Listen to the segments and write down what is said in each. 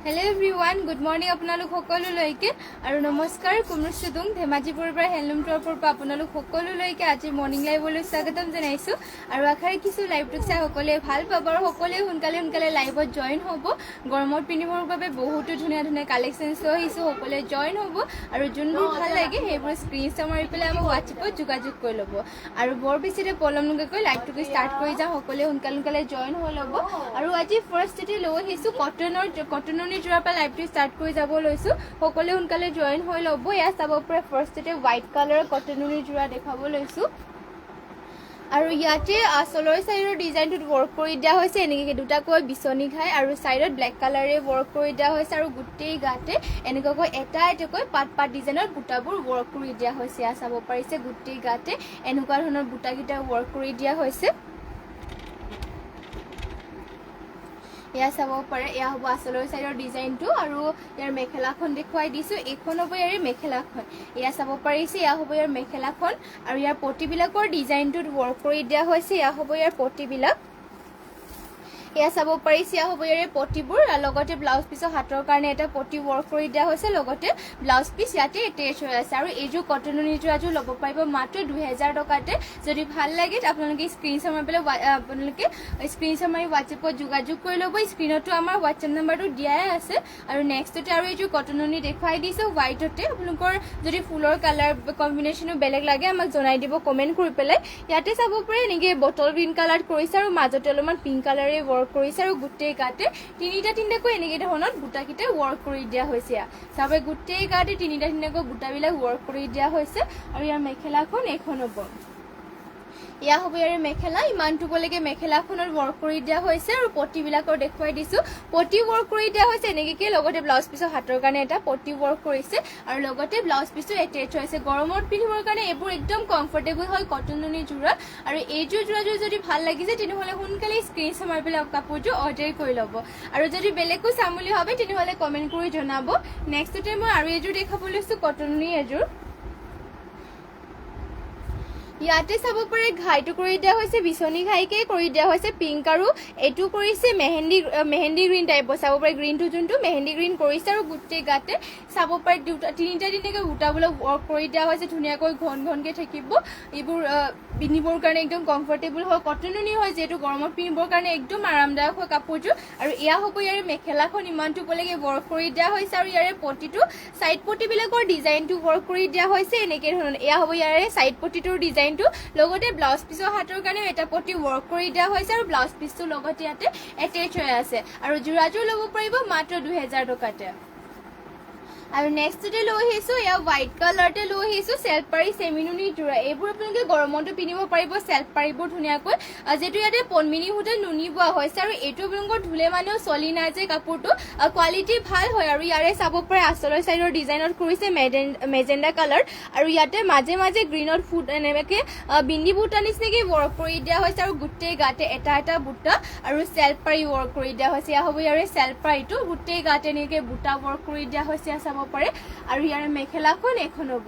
Hello everyone, good morning আপোনালোক সকলোলৈকে আৰু নমস্কাৰ কুমৰুচুদুং ধেমাজিপুৰৰ পৰা হেণ্ডলুম ট্ৰপৰ পৰা আপোনালোক সকলোলৈকে আজি মৰ্নিং লাইভলৈ স্বাগতম জনাইছো আৰু আশা ৰাখিছো লাইভটো চাই সকলোৱে ভাল পাব আৰু সকলোৱে সোনকালে লাইভত জয়েন হ'ব গৰমত পিন্ধিবৰ বাবে বহুতো ধুনীয়া ধুনীয়া কালেকশ্যনছ লৈ আহিছো সকলোৱে জয়েন হ'ব আৰু যোনবোৰ ভাল লাগে সেইবোৰ স্ক্ৰীনশ্বট মাৰি পেলাই আমাক হোৱাটছএপত যোগাযোগ কৰি ল'ব আৰু বৰ বেছিতে পলম নকৰাকৈ লাইভটো ষ্টাৰ্ট কৰি যাওঁ সকলোৱে সোনকালে জয়েন হৈ ল'ব আৰু আজি ফাৰ্ষ্টতে লৈ আহিছো কটনৰ যোৰা পৰা লাইভটো ষ্টাৰ্ট কৰি যাব লৈছো সকলোৱে সোনকালে জয়েন হৈ ল'ব ইয়া চাব পৰা ফাৰ্ষ্টতে হোৱাইট কালাৰৰ কটনৰ যোৰা দেখাব লৈছো আৰু ইয়াতে আচলৰ সাইডৰ ডিজাইনটো ওয়াৰ্ক কৰি দিয়া হৈছে এনেকৈ দুটাকৈ বিছনি ঘাই আৰু সাইডত ব্ল্যাক কালাৰে ওয়াৰ্ক কৰি দিয়া হৈছে আৰু গুটেই গাতে এনেকৈ এটাকৈ পাট ডিজাইনৰ বুটাবোৰ ওয়াৰ্ক কৰি দিয়া হৈছে ইয়া চাব পাৰিছে গুটেই গাতে এনেকুৱা ধৰণৰ বুটাকিটা ওয়াৰ্ক কৰি দিয়া হৈছে ইয়া চাব পাৰে ইয়া হ'ব আচলৰ সাইডৰ ডিজাইনটো আৰু ইয়াৰ মেখেলাখন দেখুৱাই দিছো এইখন হ'ব ইয়াৰ মেখেলাখন ইয়া চাব পাৰিছে ইয়া হ'ব ইয়াৰ মেখেলাখন আৰু ইয়াৰ পটিবিলাকৰ ডিজাইনটো ওয়াৰ্ক কৰি দিয়া হৈছে ইয়া হ'ব ইয়াৰ পটিবিলাক ইয়া চাব পাৰিছে ইয়া হ'ব ইয়াৰ পটিবোৰ লগতে ব্লাউজ পিছৰ হাতৰ কাৰণে এটা পটি ওয়াৰ্ক কৰি দিয়া হৈছে লগতে ব্লাউজ পিছ ইয়াতে এটেচ হৈ আছে আৰু এইযোৰ কটনৰ যোৰাযোৰ ল'ব পাৰিব মাত্ৰ 2000 টকাতে যদি ভাল লাগে আপোনালোকে স্ক্ৰীনশ্বট মাৰি পেলাই হোৱাটছএপত যোগাযোগ কৰি ল'ব স্ক্ৰীনতো আমাৰ হোৱাটছএপ নাম্বাৰটো দিয়াই আছে আৰু নেক্সটতে আৰু এইযোৰ কটনৰ দেখুৱাই দিছে হোৱাইটতে আপোনালোকৰ যদি ফুলৰ কালাৰ কম্বিনেশ্যনো বেলেগ লাগে আমাক জনাই দিব কমেন্ট কৰি পেলাই ইয়াতে চাব পাৰে এনেকৈ বটল গ্ৰীণ কালাৰ কৰিছে আৰু মাজতে অলপমান পিংক কালাৰে ওয়াৰ্ক কৰিছে আৰু গুটেই গাতে তিনিটাকৈ এনেকৈ ধৰণৰ বুটাকিটা ওয়াৰ্ক কৰি দিয়া হৈছে চাবে গুটেই গাতে তিনিটাকৈ বুটাবিলাক ওয়াৰ্ক কৰি দিয়া হৈছে আৰু ইয়াৰ মেখেলাখন এখন হ'ব ইয়া হ'ব ইয়াৰ মেখেলা ইমানটুকলৈকে মেখেলাখনত ওয়াৰ্ক কৰি দিয়া হৈছে আৰু পটিবিলাকৰ দেখুৱাই দিছো পটি ওয়াৰ্ক কৰি দিয়া হৈছে এনেকৈ লগতে ব্লাউজ পিছৰ হাতৰ কাৰণে এটা পটি ওয়াৰ্ক কৰিছে আৰু লগতে ব্লাউজ পিছটো এটেচ হৈছে গৰমত পিন্ধিবৰ কাৰণে এইবোৰ একদম কমফৰ্টেবল হয় কটনৰ যোৰা আৰু এইযোৰ যোৰাযোৰ যদি ভাল লাগিছে তেনেহ'লে সোনকালে স্ক্ৰীনশ্বট মাৰি পেলাই কাপোৰযোৰ অৰ্ডাৰ কৰি ল'ব আৰু যদি বেলেগকৈ চাম বুলি ভাবে তেনেহ'লে কমেন্ট কৰি জনাব নেক্সটতে মই আৰু এযোৰ দেখাব লৈছো কটনৰ এযোৰ ইয়াতে চাব পাৰে ঘাইটো কৰি দিয়া হৈছে বিছনি ঘাইকে কৰি দিয়া হৈছে পিংক আৰু এটু কৰিছে মেহেন্দি গ্ৰীণ টাইপৰ চাব পাৰে গ্ৰীণটো যোনটো মেহেন্দি গ্ৰীণ কৰিছে আৰু গুটেই গাতে চাব পাৰে তিনিটাকৈ বুটাবিলাক ওয়াৰ্ক কৰি দিয়া হৈছে ধুনীয়াকৈ ঘনকে থাকিব এইবোৰ পিন্ধিবৰ কাৰণে একদম কমফৰ্টেবল হয় কটনৰ হয় যেহেতু গৰমত পিন্ধিবৰ কাৰণে একদম আৰামদায়ক হয় কাপোৰযোৰ আৰু এয়া হ'ব ইয়াৰ মেখেলাখন ইমানটুকলৈকে ওয়াৰ্ক কৰি দিয়া হৈছে আৰু ইয়াৰে পটিটো সাইড পটিবিলাকৰ ডিজাইনটো ওয়াৰ্ক কৰি দিয়া হৈছে এনেকৈ ধৰণৰ এয়া হ'ব ইয়াৰে সাইড পটিটোৰ ডিজাইন লগতে ব্লাউজ পিছৰ হাতৰ কাৰণে এটা পটি ওয়াৰ্ক কৰি দিয়া হৈছে আৰু ব্লাউজ পিছটো লগতে ইয়াতে এটেচ হৈ আছে আৰু যোৰাযোৰ ল'ব পাৰিব মাত্ৰ 2000 টকাতে আৰু নেক্সটতে লৈ আহিছো ইয়া হোৱাইট কালাৰতে লৈ আহিছো সেলফ পাৰি সেমিনুনি যোৰা এইবোৰ আপোনালোকে গৰমতো পিন্ধিব পাৰিব সেলফ পাৰিবোৰ ধুনীয়াকৈ যেটো ইয়াতে পনমিনি হুতে নুনি বোৱা হৈছে আৰু এইটো আপোনালোকৰ ধুলে মানেও চলি নাযায় কাপোৰটো কোৱালিটি ভাল হয় আৰু ইয়াৰে চাব পাৰে আচলৰ সাইডৰ ডিজাইনত কৰিছে মেজেন্ডা কালাৰ আৰু ইয়াতে মাজে গ্ৰীণৰ ফুট এনেকৈ বিন্দি বুটা নিচিনাকৈ ওয়াৰ্ক কৰি দিয়া হৈছে আৰু গোটেই গাতে এটা বুটা আৰু সেলফ পাৰি ওয়াৰ্ক কৰি দিয়া হৈছে ইয়া হ'ব ইয়াৰে সেলফ পাৰিটো গোটেই গাতে এনেকৈ বুটা ওয়াৰ্ক কৰি দিয়া হৈছে পাৰে আৰু ইয়াৰ মেখেলাখন এখন হ'ব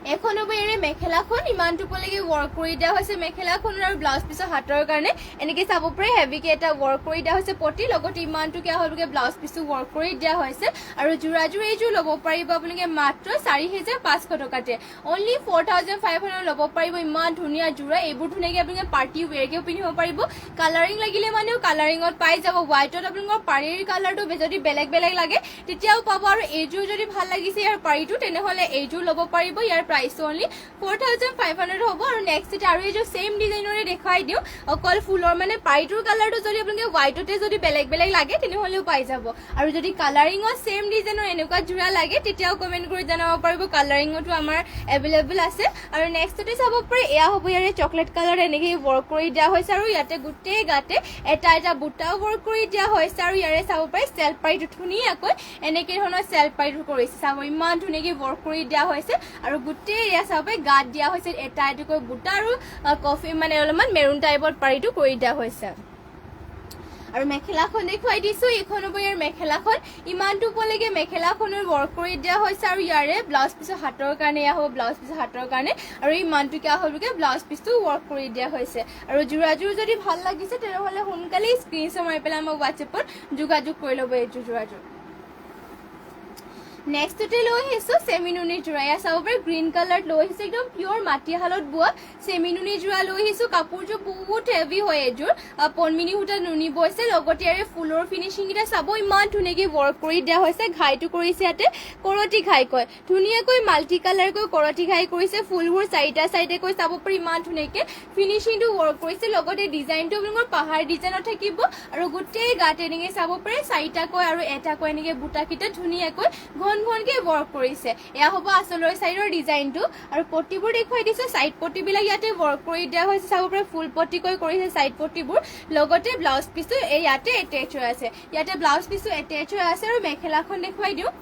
ইয়াৰে মেখেলাখন ইমানটুকলৈকে ওয়াৰ্ক কৰি দিয়া হৈছে মেখেলাখনৰ আৰু ব্লাউজ পিছৰ হাতৰ কাৰণে এনেকৈ চাব পাৰে হেভিকে এটা ওয়াৰ্ক কৰি দিয়া হৈছে পটি লগতে ইমানটুকে হ'লকে ব্লাউজ পিছটো ওয়াৰ্ক কৰি দিয়া হৈছে আৰু যোৰাযোৰ এইযোৰ ল'ব পাৰিব আপোনালোকে মাত্ৰ 4500 টকাতে অনলি 4500 ল'ব পাৰিব ইমান ধুনীয়া যোৰা এইবোৰ ধুনীয়াকৈ আপোনালোকে পাৰ্টি ওৱেৰকেও পিন্ধিব পাৰিব কালাৰিং লাগিলে মানেও কালাৰিঙত পাই যাব হোৱাইটত আপোনালোকৰ পাৰীৰ কালাৰটো যদি বেলেগ লাগে তেতিয়াও পাব আৰু এইযোৰ যদি ভাল লাগিছে ইয়াৰ পাৰীটো তেনেহ'লে এইযোৰ ল'ব পাৰিব ইয়াৰ প্ৰাইস অনলি 4500 হ'ব আৰু নেক্সট আৰু এইযোৰ সেম ডিজাইনৰে দেখাই দিও অকল ফুলৰ মানে পাৰীটোৰ কালাৰটো যদি আপোনালোকে হোৱাইটতে যদি বেলেগ লাগে তেনেহ'লেও পাই যাব আৰু যদি কালাৰিঙত সেম ডিজাইনৰ এনেকুৱা যোৰা লাগে তেতিয়াও কমেন্ট কৰি জনাব পাৰিব কালাৰিঙতো আমাৰ এভেইলেবল আছে আৰু নেক্সটতে চাব পাৰে এয়া হ'ব ইয়াৰে চকলেট কালাৰ এনেকৈ ওয়াৰ্ক কৰি দিয়া হৈছে আৰু ইয়াতে গোটেই গাতে এটা বুটা ওয়াৰ্ক কৰি দিয়া হৈছে আৰু ইয়াৰে চাব পাৰে সেলফ পাৰীটো ধুনীয়াকৈ এনেকৈ ধৰণৰ সেলফ পাৰীটো কৰিছে চাব ইমান ধুনীয়াকৈ ওয়াৰ্ক কৰি দিয়া হৈছে আৰু গোটেই এয়া চাব গাত দিয়া হৈছে এটাকৈ বুটা আৰু কফি মানে অলপমান মেৰুন টাইপৰ পাৰীটো কৰি দিয়া হৈছে আৰু মেখেলাখন দেখুৱাই দিছোঁ। এইখন হ'ব ইয়াৰ মেখেলাখন। ইমানটো উপলৈকে মেখেলাখনৰ ৱৰ্ক কৰি দিয়া হৈছে আৰু ইয়াৰে ব্লাউজ পিছৰ হাতৰ কাৰণে এয়া হ'ব ব্লাউজ পিছৰ হাতৰ কাৰণে আৰু ইমানটো কিয় হ'লকে ব্লাউজ পিছটো ৱৰ্ক কৰি দিয়া হৈছে। আৰু যোৰাযোৰ যদি ভাল লাগিছে তেনেহ'লে সোনকালেই স্ক্ৰীনশ্বট মাৰি পেলাই মোক হোৱাটছএপত যোগাযোগ কৰি ল'ব এইযোৰ যোৰাযোৰ। নেক্সটতে লৈ আহিছোঁ চেমিনুনি যোৰা। এয়া চাব পাৰি গ্ৰীণ কালাৰত লৈ আহিছোঁ, একদম পিয়ৰ মাটিশালত বোৱা চেমিনুনি যোৰা লৈ আহিছোঁ। কাপোৰযোৰ বহুত হেভি হয় এইযোৰ, পদ্মিনী সূতা নুনি বৈছে। লগতে ইয়াৰে ফুলৰ ফিনিচিংকেইটা চাব, ইমান ধুনীয়াকৈ ৱৰ্ক কৰি দিয়া হৈছে। ঘাইটো কৰিছে ইয়াতে কৰতি ঘাইকৈ, ধুনীয়াকৈ মাল্টি কালাৰকৈ কৰতি ঘাই কৰিছে। ফুলবোৰ চাৰিটা চাইডেকৈ চাব পাৰি, ইমান ধুনীয়াকৈ ফিনিচিংটো ৱৰ্ক কৰিছে। লগতে ডিজাইনটো আপোনালোকৰ পাহাৰ ডিজাইনত থাকিব আৰু গোটেই গাত এনেকৈ চাব পাৰে চাৰিটাকৈ আৰু এটাকৈ এনেকৈ বুটাকেইটা ধুনীয়াকৈ ঘনকে ৱৰ্ক কৰিছে। এয়া হ'ব আচলৰ চাইডৰ ডিজাইনটো আৰু পট্টিবোৰ দেখুৱাই দিছোঁ। চাইড পট্টিবিলাক ইয়াতে ৱৰ্ক কৰি দিয়া হৈছে, চাব পাৰে ফুল পট্টিকৈ কৰিছে চাইড পট্টিবোৰ। লগতে ব্লাউজ পিচটো ইয়াতে এটেচ হৈ আছে, ইয়াতে ব্লাউজ পিচটো এটেচ হৈ আছে। আৰু মেখেলাখন দেখুৱাই দিওঁ,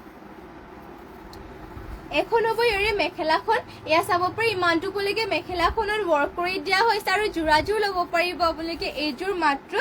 এখন হ'ব ইয়াৰে মেখেলাখন। এয়া চাব পাৰি ইমানটোলৈকে মেখেলাখনত ৱৰ্ক কৰি দিয়া হৈছে আৰু যোৰাযোৰ ল'ব পাৰিব আপোনালোকে। এইযোৰ মাত্ৰ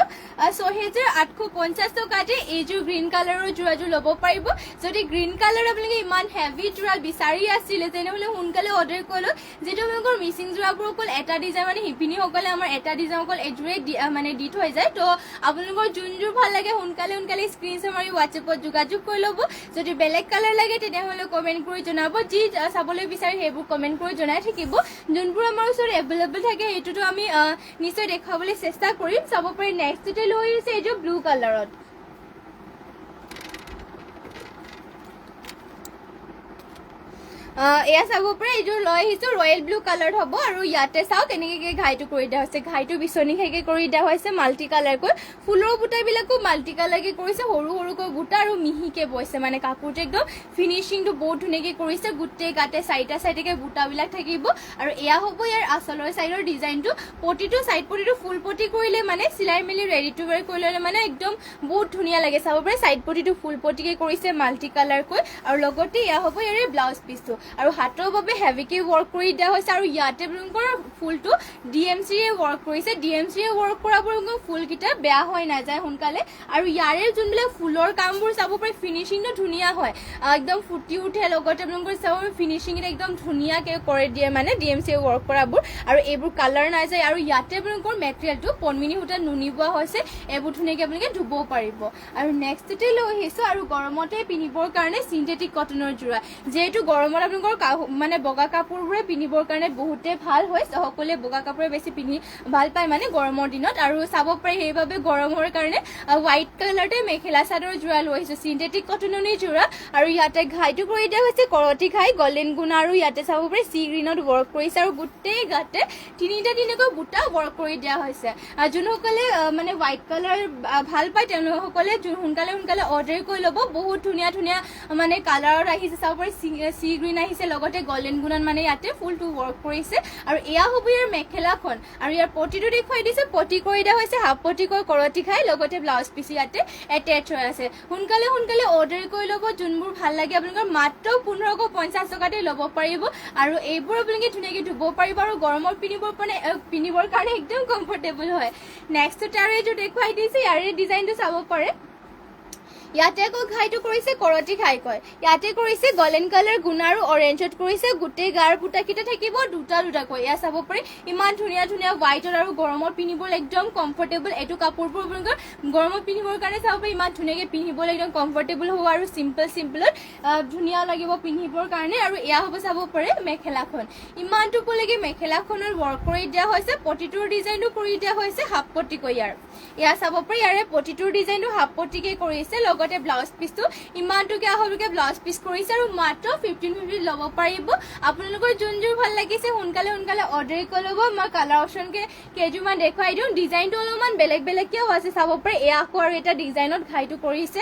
৬,৮৫০ টকাতে এইযোৰ গ্ৰীণ কালাৰৰ যোৰাযোৰ ল'ব পাৰিব। যদি গ্ৰীণ কালাৰ আপোনালোকে ইমান হেভি যোৰা বিচাৰি আছিলে তেনেহ'লে সোনকালে অৰ্ডাৰ কৰি লওক। যিটো আপোনালোকৰ মিচিং যোৰাবোৰ অকল এটা ডিজাইন, মানে শিপিনীসকলে আমাৰ এটা ডিজাইন অকল এযোৰে মানে দি থৈ যায়। তো আপোনালোকৰ যোনযোৰ ভাল লাগে সোনকালে স্ক্ৰীনশ্বট মাৰি হোৱাটছএপত যোগাযোগ কৰি ল'ব। যদি বেলেগ কালাৰ লাগে তেনেহ'লে কমেণ্ট কৰি জনাব। যি চাবলৈ বিচাৰে সেইবোৰ কমেণ্ট কৰি জনাই থাকিব। যোনবোৰ আমাৰ ওচৰত এভেইলেবল থাকে সেইটোতো আমি নিশ্চয় দেখুৱাবলৈ চেষ্টা কৰিম। চাব পাৰি নেক্সটতে লৈ আহিছে এইযোৰ ব্লু কালাৰত। এয়া চাব পাৰে এইযোৰ লৈ আহিছোঁ ৰয়েল ব্লু কালাৰ হ'ব আৰু ইয়াতে চাওক এনেকৈ ঘাইটো কৰি দিয়া হৈছে। ঘাইটো বিচনী ঘাইকৈ কৰি দিয়া হৈছে মাল্টি কালাৰকৈ। ফুলৰ বুটাবিলাকো মাল্টি কালাৰকৈ কৰিছে, সৰুকৈ বুটা আৰু মিহিকৈ বৈছে। মানে কাপোৰটো একদম ফিনিচিংটো বহুত ধুনীয়াকৈ কৰিছে। গোটেই গাতে চাৰিটা চাইডেকৈ বুটাবিলাক থাকিব আৰু এয়া হ'ব ইয়াৰ আচলৰ চাইডৰ ডিজাইনটো। পটিটো চাইড পটিটো ফুল পটি কৰিলে মানে চিলাই মেলি ৰেডি টু ৱেৰ কৰি ল'লে মানে একদম বহুত ধুনীয়া লাগে। চাব পাৰে চাইড পটিটো ফুল পটিকৈ কৰিছে মাল্টি কালাৰকৈ আৰু লগতে এয়া হ'ব ইয়াৰে ব্লাউজ পিচটো। আৰু হাতৰ বাবে হেভিকে ৱৰ্ক কৰি দিয়া হৈছে আৰু ইয়াতে আপোনালোকৰ ফুলটো DMCৰে ৱৰ্ক কৰিছে। DMCৰে ৱৰ্ক কৰাবোৰ ফুলকেইটা বেয়া হৈ নাযায় সোনকালে। আৰু ইয়াৰে যোনবিলাক ফুলৰ কামবোৰ চাব পাৰি ফিনিচিংটো ধুনীয়া হয়, একদম ফুটি উঠে। লগতে আপোনালোকৰ চাব ফিনিচিংটো একদম ধুনীয়াকৈ কৰি দিয়ে মানে DMCৰে ৱৰ্ক কৰাবোৰ। আৰু এইবোৰ কালাৰ নাযায়। আৰু ইয়াতে আপোনালোকৰ মেটেৰিয়েলটো পদ্মিনী সূতা নুনি বোৱা হৈছে, এইবোৰ ধুনীয়াকৈ আপোনালোকে ধুবও পাৰিব। আৰু নেক্সটতে লৈ আহিছোঁ আৰু গৰমতে পিন্ধিবৰ কাৰণে চিন্থেটিক কটনৰ যোৰা। যিহেতু গৰমত আপোনালোকৰ মানে বগা কাপোৰবোৰে পিন্ধিবৰ কাৰণে বহুতে ভাল হয়, সকলোৱে বগা কাপোৰে বেছি পিন্ধি ভাল পায় মানে গৰমৰ দিনত। আৰু চাব পাৰি সেইবাবে গৰমৰ কাৰণে হোৱাইট কালাৰতে মেখেলা চাদৰ যোৰা লৈ আহিছোঁ, চিন্থেটিক কটনৰ যোৰা। আৰু ইয়াতে ঘাইটো কৰি দিয়া হৈছে কৰতি ঘাই, গল্ডেন গুণা আৰু ইয়াতে চাব পাৰি চি গ্ৰীণত ৱৰ্ক কৰিছে আৰু গোটেই গাতে তিনিটাকৈ বুটা ৱৰ্ক কৰি দিয়া হৈছে। যোনসকলে মানে হোৱাইট কালাৰ ভাল পায় তেওঁলোকসকলে সোনকালে অৰ্ডাৰ কৰি ল'ব। বহুত ধুনীয়া মানে কালাৰত আহিছে, চাব পাৰি চি গ্ৰীণ আহিছে, লগতে গল্ডেন গুণাত মানে ইয়াতে ফুলটো ৱৰ্ক কৰিছে। আৰু এয়া হ'ব ইয়াৰ মেখেলাখন আৰু ইয়াৰ পটিটো দেখুৱাই দিছে। পটি কৰি দিয়া হৈছে হাফ পটিকৈ কৰতি খাই, লগতে ব্লাউজ পিচ ইয়াতে এটেচ হৈ আছে। সোনকালে অৰ্ডাৰ কৰি ল'ব। যোনবোৰ ভাল লাগে আপোনালোকৰ মাত্ৰ 1550 টকাতে ল'ব পাৰিব। আৰু এইবোৰ আপোনালোকে ধুনীয়াকৈ ধুব পাৰিব আৰু গৰমত পিন্ধিবৰ কাৰণে একদম কমফৰ্টেবল হয়। নেক্সটতে আৰু এইযোৰ দেখুৱাই দিছে, ইয়াৰে ডিজাইনটো চাব পাৰে। ইয়াতে আকৌ ঘাইটো কৰিছে কৰতি ঘাইকৈ, ইয়াতে কৰিছে গল্ডেন কালাৰ গুণা আৰু অৰেঞ্জত কৰিছে। গোটেই গাৰ বুটাকেইটা থাকিব দুটাকৈ। এয়া চাব পাৰি ইমান ধুনীয়া হোৱাইটত আৰু গৰমত পিন্ধিবলৈ একদম কমফৰ্টেবল। এইটো কাপোৰবোৰ আপোনালোকৰ গৰমত পিন্ধিবৰ কাৰণে চাব পাৰি ইমান ধুনীয়াকৈ পিন্ধিবলৈ একদম কমফৰ্টেবল হ'ব আৰু চিম্পলত ধুনীয়া লাগিব পিন্ধিবৰ কাৰণে। আৰু এয়া হ'ব চাব পাৰে মেখেলাখন। ইমানটোলৈকে মেখেলাখনত ৱৰ্ক কৰি দিয়া হৈছে। পটিটোৰ ডিজাইনটো কৰি দিয়া হৈছে হাফ পটিকৈ। এয়া চাব পাৰি ইয়াৰে পটিটোৰ ডিজাইনটো হাফ পটিকৈ কৰিছে। লগতে ব্লাউজ পিচটো ইমানটোকে হ'লকে ব্লাউজ পিচ কৰিছে আৰু মাত্ৰ 1550 ল'ব পাৰিব। আপোনালোকৰ যোনযোৰ ভাল লাগিছে সোনকালে অৰ্ডাৰ কৰি ল'ব। মই কালাৰ অপশ্যনকে কেইযোৰমান দেখুৱাই দিওঁ। ডিজাইনটো অলপমান বেলেগকেও আছে, চাব পাৰে। এয়া আকৌ আৰু এটা ডিজাইনত ঘাইটো কৰিছে।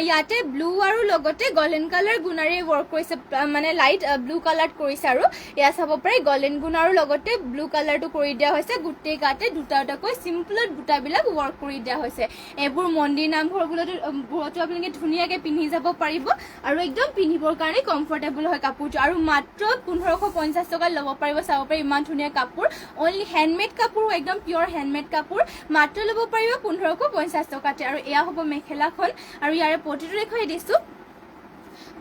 ইয়াতে ব্লু আৰু লগতে গল্ডেন কালাৰ গুণাৰে ৱৰ্ক কৰিছে, মানে লাইট ব্লু কালাৰত কৰিছে। আৰু এয়া চাব পাৰে গল্ডেন গুণ আৰু লগতে ব্লু কালাৰটো কৰি দিয়া হৈছে। গোটেই গাতে দুটাকৈ চিম্পলত বুটাবিলাক ৱৰ্ক কৰি দিয়া হৈছে। এইবোৰ মন্দিৰ নামঘৰবোৰতো এয়াটো আপোনালোকে ধুনীয়াকৈ পিন্ধি যাব পাৰিব আৰু একদম পিন্ধিবৰ কাৰণে কমফৰ্টেবল হয় কাপোৰটো আৰু মাত্ৰ 1550 টকাত ল'ব পাৰিব চাব পাৰি ইমান ধুনীয়া কাপোৰ অনলি হেণ্ডমেড কাপোৰ একদম পিয়ৰ হেণ্ডমেড কাপোৰ মাত্ৰ ল'ব পাৰিব 1550 টকাতে আৰু এয়া হ'ব মেখেলাখন আৰু ইয়াৰে পটিটো দেখুৱাই দিছোঁ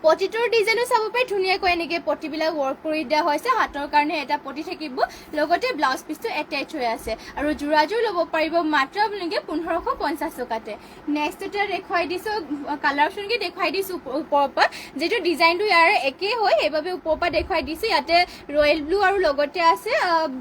পটিটোৰ ডিজাইনো চাব পাৰি ধুনীয়াকৈ এনেকৈ পটিবিলাক ৱৰ্ক কৰি দিয়া হৈছে হাতৰ কাৰণে এটা পটি থাকিব লগতে ব্লাউজ পিচটো এটেচ হৈ আছে আৰু যোৰাযোৰ ল'ব পাৰিব মাত্ৰ আপোনালোকে 1550 টকাতে নেক্সট এটা দেখুৱাই দিছোঁ কালাৰ অপশ্যনকৈ দেখুৱাই দিছোঁ ওপৰৰ পৰা যিটো ডিজাইনটো ইয়াৰ একেই হয় সেইবাবে ওপৰৰ পৰা দেখুৱাই দিছোঁ ইয়াতে ৰয়েল ব্লু আৰু লগতে আছে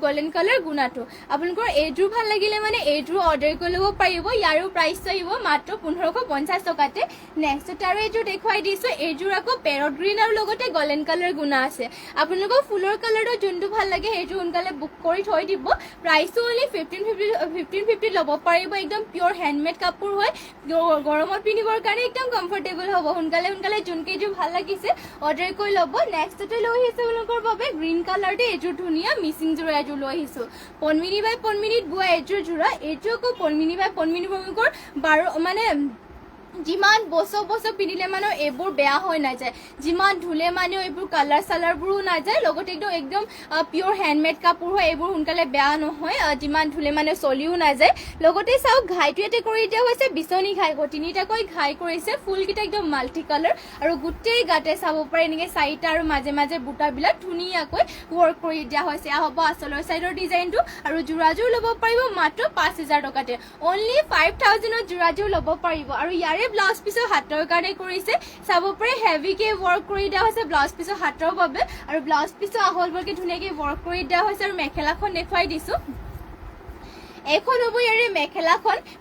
গল্ডেন কালাৰ গুণাটো আপোনালোকৰ এইযোৰ ভাল লাগিলে মানে এইযোৰ অৰ্ডাৰ কৰি ল'ব পাৰিব ইয়াৰো প্ৰাইচটো আহিব মাত্ৰ 1550 টকাতে নেক্সট এটা আৰু এইযোৰ দেখুৱাই দিছোঁ এইযোৰ আকৌ পেৰট গ্ৰীণ আৰু লগতে গল্ডেন কালাৰ গুণা আছে আপোনালোকৰ ফুলৰ কালাৰটো যোনটো ভাল লাগে সেইটো সোনকালে বুক কৰি থৈ দিব প্ৰাইচটো অনলি 1550 ল'ব পাৰিব একদম পিয়ৰ হেণ্ডমেড কাপোৰ হয় গৰমত পিন্ধিবৰ কাৰণে একদম কমফৰ্টেবল হ'ব সোনকালে যোনকেইযোৰ ভাল লাগিছে অৰ্ডাৰ কৰি ল'ব নেক্সটতে লৈ আহিছোঁ আপোনালোকৰ বাবে গ্ৰীণ কালাৰতে এইযোৰ ধুনীয়া মিচিং যোৰা এযোৰ লৈ আহিছোঁ 5 মিনিট বাই 5 মিনিট বোৱা এইযোৰ যোৰা এইযোৰ আকৌ 5 মিনিট বাই 5 মিনিট আপোনালোকৰ 12 মানে যিমান বছৰ পিন্ধিলে মানে এইবোৰ বেয়া হৈ নাযায় যিমান ধুলে মানে এইবোৰ কালাৰ চালাৰবোৰো নাযায় লগতে একদম পিয়ৰ হেণ্ডমেড কাপোৰ হয় এইবোৰ সোনকালে বেয়া নহয় যিমান ধুলে মানে চলিও নাযায় লগতে চাওক ঘাইটো ইয়াতে কৰি দিয়া হৈছে বিচনী ঘাই তিনিটাকৈ ঘাই কৰিছে ফুলকেইটা একদম মাল্টি কালাৰ আৰু গোটেই গাতে চাব পাৰে এনেকৈ চাৰিটা আৰু মাজে বুটাবিলাক ধুনীয়াকৈ ৱৰ্ক কৰি দিয়া হৈছে এয়া হ'ব আচলৰ চাইডৰ ডিজাইনটো আৰু যোৰাযোৰ ল'ব পাৰিব মাত্ৰ 5000 টকাতে অনলি 5000ত যোৰাযোৰ ল'ব পাৰিব আৰু ইয়াৰে ব্লাউজ পিছৰ হাতৰ কাৰণে কৰিছে চাব পাৰে হেভিকে ৱৰ্ক কৰি দিয়া হৈছে ব্লাউজ পিছৰ হাতৰ বাবে আৰু ব্লাউজ পিছৰ আহলবৰকে ধুনীয়াকৈ ৱৰ্ক কৰি দিয়া হৈছে আৰু মেখেলাখন দেখুৱাই দিছোঁ এখন হ'ব ইয়াৰে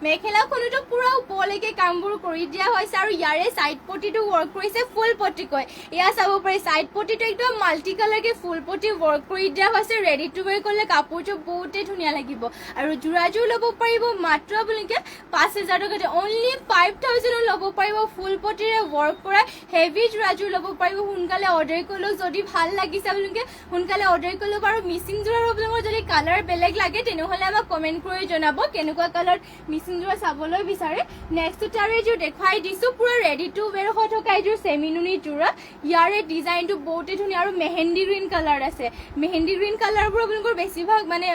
মেখেলাখনতো পুৰা ওপৰলৈকে কামবোৰ কৰি দিয়া হৈছে আৰু ইয়াৰে চাইড পটিটো ৱৰ্ক কৰিছে ফুল পটিকৈ এয়া চাব পাৰি চাইড পটিটো একদম মাল্টি কালাৰকে ফুল পটি ৱৰ্ক কৰি দিয়া হৈছে ৰেডি টু ৱেৰ কৰিলে কাপোৰটো বহুতেই ধুনীয়া লাগিব আৰু যোৰাযোৰ ল'ব পাৰিব মাত্ৰ আপোনালোকে 5000 টকাতে অনলি 5000ত ল'ব পাৰিব ফুল পটিৰে ৱৰ্ক কৰা হেভি যোৰাযোৰ ল'ব পাৰিব সোনকালে অৰ্ডাৰ কৰিলেও যদি ভাল লাগিছে আপোনালোকে সোনকালে অৰ্ডাৰ কৰি ল'ব আৰু মিচিং যোৰাৰ আপোনালোকৰ যদি কালাৰ বেলেগ লাগে তেনেহ'লে আমাক কমেণ্ট জনাব কেনেকুৱা কালাৰ মিচিং যোৰা চাবলৈ বিচাৰে নেক্সট আৰু এইযোৰ দেখুৱাই দিছোঁ পুৰা ৰেডি টু ৱেৰ হৈ থকা এইযোৰ চেমিনুনি যোৰা ইয়াৰে ডিজাইনটো বহুতেই ধুনীয়া আৰু মেহেন্দি গ্ৰীণ কালাৰ আছে মেহেন্দি গ্ৰীণ কালাৰবোৰ আপোনালোকৰ বেছিভাগ মানে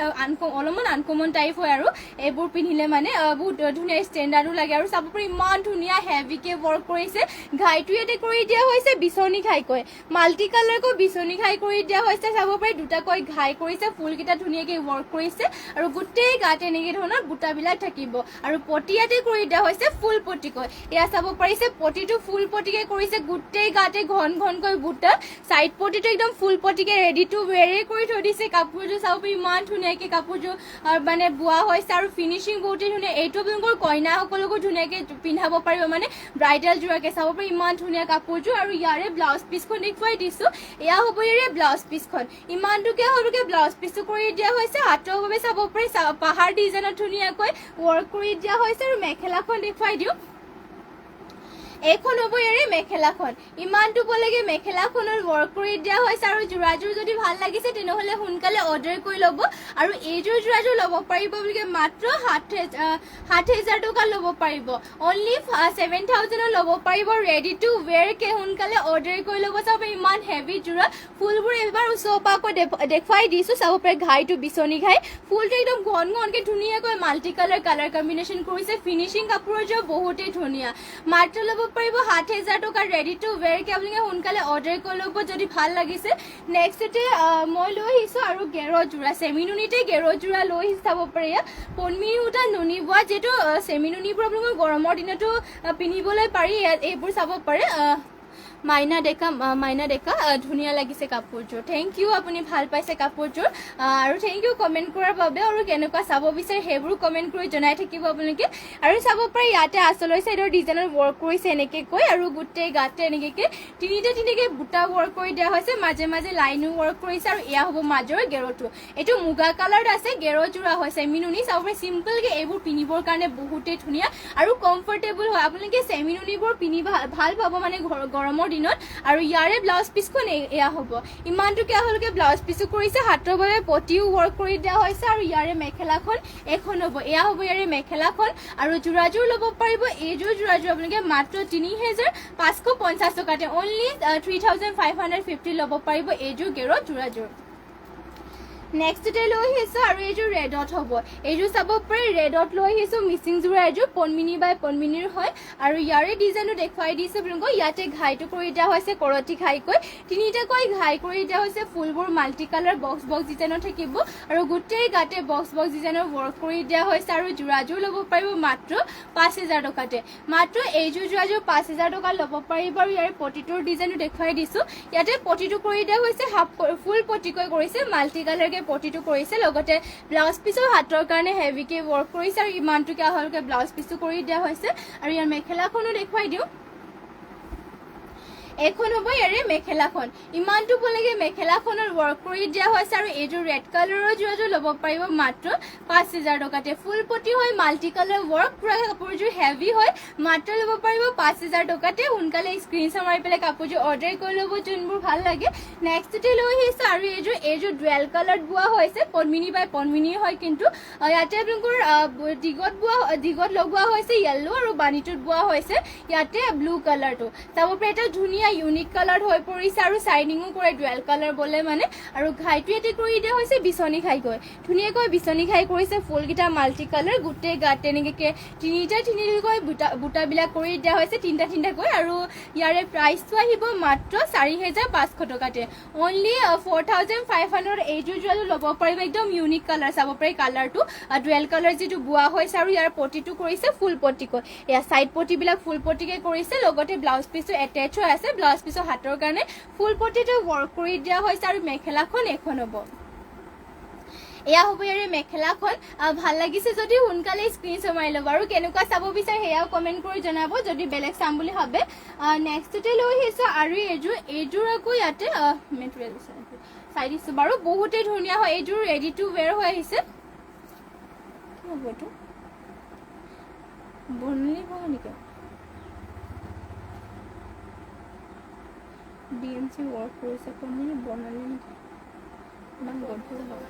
অলপমান আনকমন টাইপ হয় আৰু এইবোৰ পিন্ধিলে মানে বহুত ধুনীয়া ষ্টেণ্ডাৰ্ডো লাগে আৰু চাব পাৰি ইমান ধুনীয়া হেভিকে ৱৰ্ক কৰিছে ঘাইটো ইয়াতে কৰি দিয়া হৈছে বিচনী ঘাইকৈ মাল্টি কালাৰকৈ বিচনী ঘাই কৰি দিয়া হৈছে চাব পাৰি দুটাকৈ ঘাই কৰিছে ফুলকেইটা ধুনীয়াকৈ ৱৰ্ক কৰিছে আৰু গোটেই গাতে এনেকৈ ধৰণৰ বুটাবিলাক থাকিব আৰু পটি ইয়াতে কৰি দিয়া হৈছে ফুল পটিকৈ এয়া চাব পাৰিছে পটিটো ফুল পটিকে কৰিছে গোটেই গাতে ঘনকৈ বুটা চাইড পটিটো একদম ফুল পটিকে ৰেডি টু ৱেৰে কৰি থৈ দিছে কাপোৰযোৰ চাব পাৰি ইমান ধুনীয়াকৈ কাপোৰযোৰ মানে বোৱা হৈছে আৰু ফিনিচিং বহুতেই ধুনীয়া এইটো আপোনালোকৰ কইনাসকলকো ধুনীয়াকৈ পিন্ধাব পাৰিব মানে ব্ৰাইডাল যোৰাকৈ চাব পাৰি ইমান ধুনীয়া কাপোৰযোৰ আৰু ইয়াৰে ব্লাউজ পিচখন দেখুৱাই দিছোঁ এয়া হ'ব ইয়াৰে ব্লাউজ পিচখন ইমানটোকে সৰুকৈ ব্লাউজ পিচটো কৰি দিয়া হৈছে হাতৰ বাবে চাব পাৰি পাহাৰ ডিজাইনত ধুনীয়াকৈ ৱৰ্ক কৰি দিয়া হৈছে আৰু মেখেলাখন দেখুৱাই দিওঁ এইখন হ'ব ইয়াৰে মেখেলাখন ইমানটো পলৈকে মেখেলাখনৰ ৱৰ্ক কৰি দিয়া হৈছে আৰু যোৰাযোৰ যদি ভাল লাগিছে তেনেহ'লে সোনকালে অৰ্ডাৰ কৰি ল'ব আৰু এইযোৰ যোৰাযোৰ ল'ব পাৰিব বুলি মাত্ৰ 7000 টকা ল'ব পাৰিব অনলি 7000ত ল'ব পাৰিব ৰেডি টু ৱেৰকে সোনকালে অৰ্ডাৰ কৰি ল'ব চাব ইমান হেভি যোৰা ফুলবোৰ এবাৰ ওচৰৰ পৰা আকৌ দেখুৱাই দিছোঁ চাব পাৰি ঘাইটো বিচনী ঘাই ফুলটো একদম ঘনকৈ ধুনীয়াকৈ মাল্টি কালাৰ কম্বিনেশ্যন কৰিছে ফিনিচিং কাপোৰৰ যোৰা বহুতেই ধুনীয়া মাত্ৰ ল'ব পাৰিব 7000 টকা ৰেডি টু ৱেৰকে আপোনালোকে সোনকালে অৰ্ডাৰ কৰি ল'ব যদি ভাল লাগিছে নেক্সটতে মই লৈ আহিছোঁ আৰু গেৰ যোৰা চেমিনুনিতে গেৰ যোৰা লৈ আহি চাব পাৰি পন্মি সূতা নুনি বোৱা যিহেতু চেমিনুনিবোৰ আপোনালোকৰ গৰমৰ দিনতো পিন্ধিবলৈ পাৰি এইবোৰ চাব পাৰে মাইনা ডেকা ধুনীয়া লাগিছে কাপোৰযোৰ থেংক ইউ আপুনি ভাল পাইছে কাপোৰযোৰ আৰু থেংক ইউ কমেণ্ট কৰাৰ বাবে আৰু কেনেকুৱা চাব বিচাৰে সেইবোৰ কমেণ্ট কৰি জনাই থাকিব আপোনালোকে আৰু চাব পাৰে ইয়াতে আচলৰ চাইডৰ ডিজাইনত ৱৰ্ক কৰিছে এনেকৈ কৈ আৰু গোটেই গাতে এনেকৈ তিনিটাকৈ বুটা ৱৰ্ক কৰি দিয়া হৈছে মাজে লাইনো ৱৰ্ক কৰিছে আৰু এয়া হ'ব মাজৰ গেৰটো এইটো মুগা কালাৰত আছে গেৰ যোৰা হৈছে চেমিনুনি চাব পাৰে চিম্পলকৈ এইবোৰ পিন্ধিবৰ কাৰণে বহুতেই ধুনীয়া আৰু কমফৰ্টেবল হয় আপোনালোকে চেমিনুনিবোৰ পিন্ধি ভাল পাব মানে গৰমৰ গৰমৰ দিনত আৰু ইয়াৰে ব্লাউজ পিচখন এয়া হ'ব ইমানটোকে আপোনালোকে ব্লাউজ পিচো কৰিছে হাতৰ বাবে পটিও ৱৰ্ক কৰি দিয়া হৈছে আৰু ইয়াৰে মেখেলাখন এখন হ'ব এয়া হ'ব ইয়াৰে মেখেলাখন আৰু যোৰাযোৰ ল'ব পাৰিব এইযোৰ যোৰাযোৰ আপোনালোকে মাত্ৰ ৩৫৫০ টকাতে অনলি ৩৫50 ল'ব পাৰিব এইযোৰ গেৰৰ যোৰাযোৰ নেক্সটতে লৈ আহিছোঁ আৰু এইযোৰ ৰেডত হ'ব এইযোৰ চাব পাৰে ৰেডত লৈ আহিছোঁ মিচিং যোৰা এইযোৰ পনমিনি বাই পনমিনিৰ হয় আৰু ইয়াৰে ডিজাইনটো দেখুৱাই দিছোঁ আপোনালোকক ইয়াতে ঘাইটো কৰি দিয়া হৈছে কৰতি ঘাইকৈ তিনিটাকৈ ঘাই কৰি দিয়া হৈছে ফুলবোৰ মাল্টি কালাৰ বক্স ডিজাইনত থাকিব আৰু গোটেই গাতে বক্স ডিজাইনৰ ৱৰ্ক কৰি দিয়া হৈছে আৰু যোৰাযোৰ ল'ব পাৰিব মাত্ৰ ৫০০০ টকাতে মাত্ৰ এইযোৰ যোৰাযোৰ ৫০০০ টকা ল'ব পাৰিব আৰু ইয়াৰ পটিটোৰ ডিজাইনটো দেখুৱাই দিছোঁ ইয়াতে পটিটো কৰি দিয়া হৈছে হাফ ফুল পটিকৈ কৰিছে মাল্টি কালাৰ পটিটো কৰিছে লগতে ব্লাউজ পিচৰ হাতৰ কাৰণে হেভিকে ৱৰ্ক কৰিছে আৰু ইমানটোকে আপোনালোকে ব্লাউজ পিচো কৰি দিয়া হৈছে আৰু ইয়াৰ মেখেলাখনো দেখুৱাই দিওঁ এখন হ'ব ইয়াৰে মেখেলাখন ইমানটো বলেগে মেখেলাখনৰ ৱৰ্ক কৰি দিয়া হৈছে আৰু এইযোৰ ৰেড কালাৰৰ যোৰাযোৰ ল'ব পাৰিব মাত্ৰ ৫০০০ টকাতে ফুল পটি হয় মাল্টি কালাৰ ৱৰ্ক পুৰা কাপোৰযোৰ হেভি হয় মাত্ৰ ল'ব পাৰিব ৫০০০ টকাতে সোনকালে স্ক্ৰীনশ্বট মাৰি পেলাই কাপোৰযোৰ অৰ্ডাৰ কৰি ল'ব যোনবোৰ ভাল লাগে নেক্সটতে লৈ আহিছোঁ আৰু এইযোৰ ডুৱেল কালাৰত বোৱা হৈছে পনমিনি বাই পনমিনি হয় কিন্তু ইয়াতে আপোনালোকৰ দিগত লগোৱা হৈছে য়েল্লো আৰু বাণীটোত বোৱা হৈছে ইয়াতে ব্লু কালাৰটো চাব পাৰে এটা ধুনীয়া ইউনিক কালাৰ হৈ পৰিছে আৰু চাইনিঙো কৰে ডুৱেল কালাৰ বলে মানে আৰু ঘাইটো ইয়াতে কৰি দিয়া হৈছে বিচনী ঘাইকৈ ধুনীয়াকৈ বিচনী ঘাই কৰিছে ফুলকেইটা মাল্টি কালাৰ গোটেই গাত তেনেকৈ তিনিটাকৈ বুটাবিলাক কৰি দিয়া হৈছে তিনিটাকৈ আৰু ইয়াৰে প্ৰাইচটো আহিব মাত্ৰ ৪৫০০ টকাতে অনলি ৪৫০০ এইযোৰ যোৰাযোৰ ল'ব পাৰিব একদম ইউনিক কালাৰ চাব পাৰি কালাৰটো ডুৱেল কালাৰ যিটো বোৱা হৈছে আৰু ইয়াৰ পটিটো কৰিছে ফুল পটিকৈ এয়া চাইড পটিবিলাক ফুল পটিকে কৰিছে লগতে ব্লাউজ পিচটো এটেচ হৈ আছে ব্লাউজ পিচৰ হাতৰ কাৰণে ফুল পটিটো ৱৰ্ক কৰি দিয়া হৈছে আৰু মেখেলাখন এখন হ'ব এয়া হ'ব ইয়াৰে মেখেলাখন ভাল লাগিছে যদি সোনকালে স্ক্ৰীনশ্বট মাৰি ল'ব আৰু কেনেকুৱা চাব বিচাৰে সেয়াও কমেণ্ট কৰি জনাব যদি বেলেগ চাম বুলি ভাবে নেক্সটতে লৈ আহিছোঁ আৰু এইযোৰ আকৌ ইয়াতে মেটেৰিয়েল চাই দিছোঁ বাৰু বহুতেই ধুনীয়া হয় এইযোৰ ৰেডি টু ৱেৰ হৈ আহিছে কি হ'ব এইটো বনলি হ'ব নেকি DMC ৱৰ্ক কৰিছে কোনে বনালে নেকি ইমান গধুৰ হয়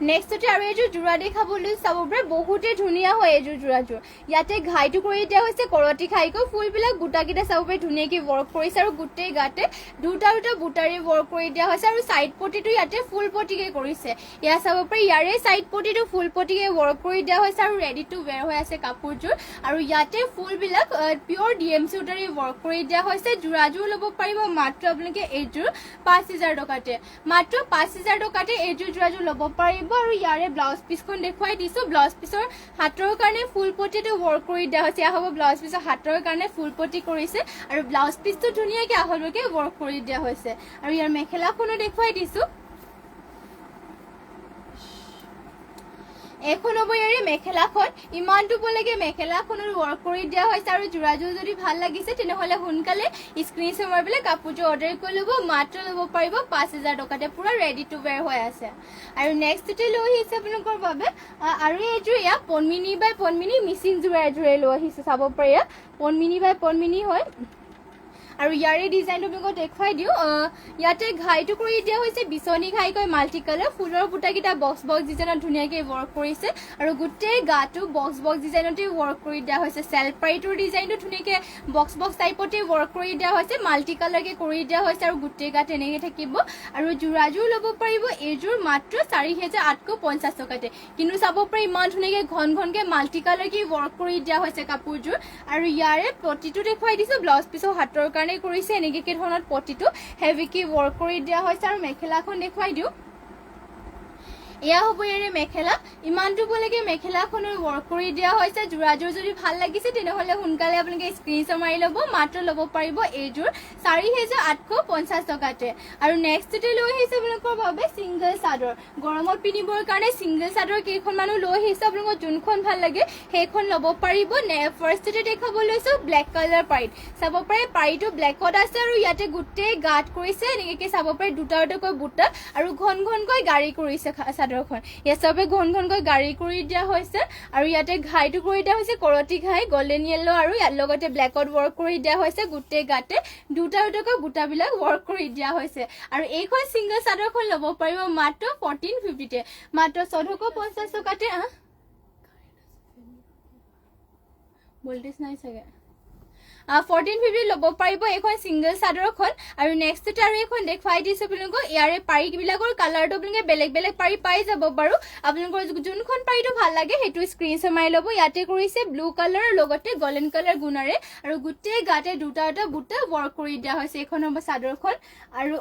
নেক্সটতে আৰু এইযোৰ যোৰা দেখাবলৈ চাব পাৰে বহুতেই ধুনীয়া হয় এইযোৰ যোৰাযোৰ ইয়াতে ঘাইটো কৰি দিয়া হৈছে কৰতি ঘাইকৈ ফুলবিলাক বুটাকেইটা চাব পাৰে ধুনীয়াকৈ ৱৰ্ক কৰিছে আৰু গোটেই গাতে দুটা বুটাৰে ৱৰ্ক কৰি দিয়া হৈছে আৰু চাইড পটিটো ইয়াতে ফুল পটিকে কৰিছে এয়া চাব পাৰে ইয়াৰে চাইড পটিটো ফুল পটিকে ৱৰ্ক কৰি দিয়া হৈছে আৰু ৰেডি টু ৱেৰ হৈ আছে কাপোৰযোৰ আৰু ইয়াতে ফুলবিলাক পিয়ৰ DMC সূতাৰে ৱৰ্ক কৰি দিয়া হৈছে যোৰাযোৰ ল'ব পাৰিব মাত্ৰ আপোনালোকে এইযোৰ ৫০০০ টকাতে মাত্ৰ ৫০০০ টকাতে এইযোৰ যোৰাযোৰ ল'ব পাৰিব আৰু ইয়াৰে ব্লাউজ পিচখন দেখুৱাই দিছোঁ ব্লাউজ পিচৰ হাতৰ কাৰণে ফুল পটিটো ৱৰ্ক কৰি দিয়া হৈছে এয়া হ'ব ব্লাউজ পিচৰ হাতৰ কাৰণে ফুল পটি কৰিছে আৰু ব্লাউজ পিচটো ধুনীয়াকৈ আহলকে ৱৰ্ক কৰি দিয়া হৈছে আৰু ইয়াৰ মেখেলাখনো দেখুৱাই দিছোঁ এখন হ'ব ইয়াৰে মেখেলাখন ইমানটো বলেগে মেখেলাখনৰ ৱৰ্ক কৰি দিয়া হৈছে আৰু যোৰাযোৰ যদি ভাল লাগিছে তেনেহ'লে সোনকালে স্ক্ৰীনশ্বট মাৰি পেলাই কাপোৰযোৰ অৰ্ডাৰ কৰি ল'ব মাত্ৰ ল'ব পাৰিব ৫০০০ টকাতে পুৰা ৰেডি টু ৱেৰ হৈ আছে আৰু নেক্সটতে লৈ আহিছে আপোনালোকৰ বাবে আৰু এইযোৰ এয়া পনমিনি বাই পনমিনি মিচিং যোৰা এযোৰে লৈ আহিছে চাব পাৰে পনমিনি বাই পনমিনি হয় আৰু ইয়াৰে ডিজাইনটো আপোনালোকক দেখুৱাই দিওঁ ইয়াতে ঘাইটো কৰি দিয়া হৈছে বিচনী ঘাইকৈ মাল্টি কালাৰ ফুলৰ বুটাকেইটা বক্স ডিজাইনত ধুনীয়াকৈ ৱৰ্ক কৰিছে আৰু গোটেই গাটো বক্স ডিজাইনতে ৱৰ্ক কৰি দিয়া হৈছে চেল্ফ পাইটোৰ ডিজাইনটো ধুনীয়াকৈ বক্স টাইপতে ৱৰ্ক কৰি দিয়া হৈছে মাল্টি কালাৰকৈ কৰি দিয়া হৈছে আৰু গোটেই গাত এনেকৈ থাকিব আৰু যোৰাযোৰ ল'ব পাৰিব এইযোৰ মাত্ৰ ৪৫৫০ টকাতে কিন্তু চাব পাৰে ইমান ধুনীয়াকৈ ঘনকৈ মাল্টি কালাৰকৈ ৱৰ্ক কৰি দিয়া হৈছে কাপোৰযোৰ আৰু ইয়াৰে পটিটো দেখুৱাই দিছোঁ ব্লাউজ পিচৰ হাতৰ কাৰণে কৰিছে এনেকৈ কি ধৰণৰ পটিটো হেভিকে ৱৰ্ক কৰি দিয়া হৈছে আৰু মেখেলাখন দেখুৱাই দিওঁ এয়া হ'ব ইয়াৰে মেখেলা ইমানটো বলেগে মেখেলাখনৰ ৱৰ্ক কৰি দিয়া হৈছে যোৰাযোৰ যদি ভাল লাগিছে তেনেহ'লে সোনকালে আপোনালোকে স্ক্ৰীনশ্বট মাৰি ল'ব মাত্ৰ ল'ব পাৰিব এইযোৰ ৪৫৫০ টকাতে আৰু নেক্সটতে লৈ আহিছে আপোনালোকৰ বাবে ছিংগল চাদৰ গৰমত পিন্ধিবৰ কাৰণে ছিংগল চাদৰ কেইখনমানো লৈ আহিছে আপোনালোকৰ যোনখন ভাল লাগে সেইখন ল'ব পাৰিব ফাৰ্ষ্টতে দেখাব লৈছোঁ ব্লেক কালাৰ পাইট চাব পাৰে পাইটো ব্লেকত আছে আৰু ইয়াতে গোটেই গাঁত কৰিছে এনেকৈ চাব পাৰে দুটাকৈ বুটা আৰু ঘনকৈ গাড়ী কৰিছে চাদৰ চাদৰখন ইয়াত সবে ঘন ঘনকৈ গাড়ী কৰি দিয়া হৈছে আৰু ইয়াতে ঘাইটো কৰি দিয়া হৈছে কৰতি ঘাই গোল্ডেন য়েলো আৰু ইয়াৰ লগতে ব্ল্যাকত ওয়াৰ্ক কৰি দিয়া হৈছে গুটে গাতে দুটা দুটাকৈ বুটাবিলাক ওয়াৰ্ক কৰি দিয়া হৈছে আৰু এইখন সিঙ্গল চাদৰখন ল'ব পাৰিব মাত্ৰ 1450 তে মাত্ৰ 1450 টকাতে ভোল্টেজ নাই চাগে 1450 ল'ব পাৰিব এখন সিঙ্গল চাদৰখন আৰু নেক্সট আৰু এখন দেখাই দিছো আপোনালোকক ইয়াৰে পাৰি বিলাকৰ কালাৰটো আপোনালোকে বেলেগ বেলেগ পাৰি পাই যাব বাৰু আপোনালোকৰ যোনখন পাৰিটো ভাল লাগে হেতু স্ক্ৰিনশ্বট মাৰি ল'ব ইয়াতে কৰিছে ব্লু কালাৰ লগতে গোল্ডেন কালাৰ গুণাৰে আৰু গুটে গাতে দুটা দুটা বুটা ওয়াৰ্ক কৰি দিয়া হৈছে এখন হ'ব চাদৰখন আৰু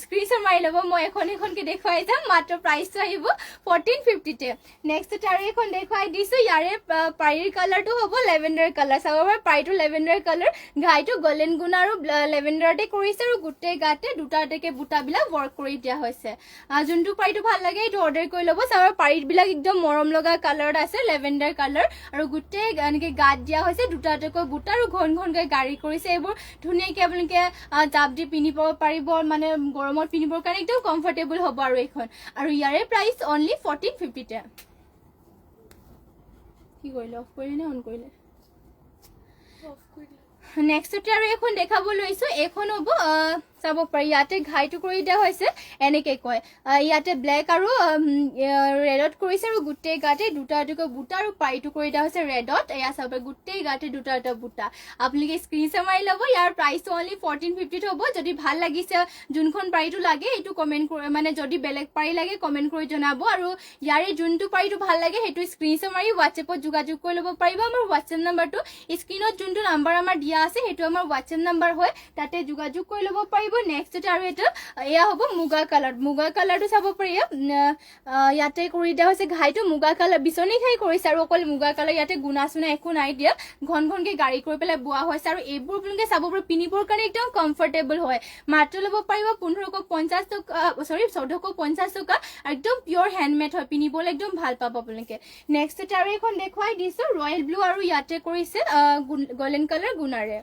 স্ক্ৰিনশ্বট মাৰি ল'ব মই এখনকে দেখাই যাম মাত্ৰ প্ৰাইসটো আহিব 1450 তে নেক্সট আৰু এখন দেখাই দিছো ইয়াৰে পাৰিৰ কালাৰটো হ'ব লেভেণ্ডাৰ কালাৰ চাবৰ পাৰিটো লেভেণ্ডাৰ কালাৰ ঘাইটো গোল্ডেন গুণ আৰু লেভেণ্ডাৰতে কৰিছে আৰু গুটে গাতে দুটা দুটাকে বুটাবিলাক ওয়াৰ্ক কৰি দিয়া হৈছে যোনটো পাৰিটো ভাল লাগে এইটো অৰ্ডাৰ কৰি ল'ব চাবৰ পাৰিবিলাক একদম মৰম লগা কালাৰত আছে লেভেণ্ডাৰ কালাৰ আৰু গুটে এনেকে গাত দিয়া হৈছে দুটা দুটাকৈ বুটা আৰু ঘন ঘনকৈ গাড়ী কৰিছে এইবোৰ ধুনীয়াকৈ আপোনালোকে জাপ দি পিন্ধিব পাৰিব মানে গৰমত পিন্ধিবৰ কাৰণে একদম কমফৰ্টেবল হ'ব আৰু এইখন আৰু ইয়াৰে প্ৰাইস অনলি 1450 তে কি কৰিলে অফ কৰিলে নে অন কৰিলে নেক্সট আৰু এখন দেখাব লৈছো এখন হ'ব চাব পাৰি ইয়াতে ঘাইটো কৰি দিয়া হৈছে এনেকে কয় ইয়াতে ব্ল্যাক আৰু ৰেডত কৰিছে আৰু গুটে গাতে দুটা দুটা বুটা আৰু পাইটো কৰি দিয়া হৈছে ৰেডত এয়া চাব গুটে গাতে দুটা দুটা বুটা আপোনালোকে স্ক্ৰিনশ্বট মাৰি ল'ব ইয়াৰ প্ৰাইসটো অনলি 1450 হ'ব যদি ভাল লাগিছে যোনখন পাৰিটো লাগে এইটো কমেন্ট কৰি মানে যদি বেলেগ পাৰি লাগে কমেন্ট কৰি জনাব আৰু ইয়াৰে যোনটো পাৰিটো ভাল লাগে হেতু স্ক্ৰিনশ্বট মাৰি WhatsAppত যোগাযোগ কৰি ল'ব পাৰিব আমাৰ WhatsApp নম্বৰটো স্ক্ৰিনত যোনটো নম্বৰ আমাৰ দিয়া আছে হেতু আমাৰ WhatsApp নম্বৰ হয় তাতে যোগাযোগ কৰি ল'ব পাৰিব নেক্সট আৰু এটা এয়া হ'ব মুগা কালাৰটো চাব পাৰি ইয়াতে কৰি দিয়া হৈছে ঘাইটো মুগা কালাৰ বিচনী ঘাই কৰিছে আৰু অকল মুগা কালাৰ ইয়াতে গুণা চুনা একো নাই দিয়া ঘন ঘনকে গাড়ী কৰি পেলাই বোৱা হৈছে আৰু এইবোৰ আপোনালোকে চাব পাৰি পিন্ধিবৰ কাৰণে একদম কমফৰ্টেবল হয় মাত্ৰ ল'ব পাৰিব 1550 টকা 1450 টকা একদম পিয়ৰ হেণ্ডমেড হয় পিন্ধিবলৈ একদম ভাল পাব আপোনালোকে নেক্সট আৰু এখন দেখুৱাই দিছো ৰয়েল ব্লু আৰু ইয়াতে কৰিছে গোল্ডেন কালাৰ গুণাৰে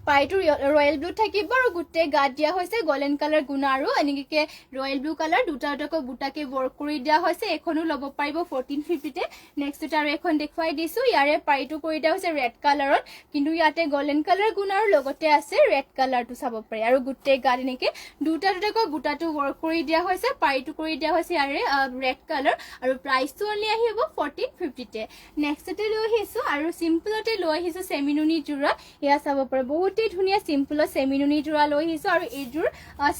পাইটো ৰয়েল ব্লু থাকিব আৰু গুটে গাত দিয়া হৈছে গোল্ডেন কালাৰ গুণা আৰু এনেকে ৰয়েল ব্লু কালাৰ দুটা দুটাকৈ বুটাকে ওয়াৰ্ক কৰি দিয়া হৈছে এখনো ল'ব পাৰিব 1450 তে নেক্সট আৰু এখন দেখুৱাই দিছো ইয়াৰে পাইটো কৰি দিয়া হৈছে ৰেড কালাৰত কিন্তু ইয়াতে গোল্ডেন কালাৰ গুণাৰ লগতে আছে ৰেড কালাৰটো চাব পাৰি আৰু গুটে গাত এনেকে দুটা দুটাকৈ বুটাটো ওয়াৰ্ক কৰি দিয়া হৈছে পাইটো কৰি দিয়া হৈছে ইয়াৰে ৰেড কালাৰ আৰু প্ৰাইসটো অনলি আহিব 1450 তে নেক্সটতে লৈ আহিছো আৰু সিম্পলতে লৈ আহিছো সেমিনুনি জোৰা ইয়া চাব পাৰি বহুত ধুনীয়া সিম্পল সেমিনুনি জোৰা লৈ আহিছো আৰু এইযোৰ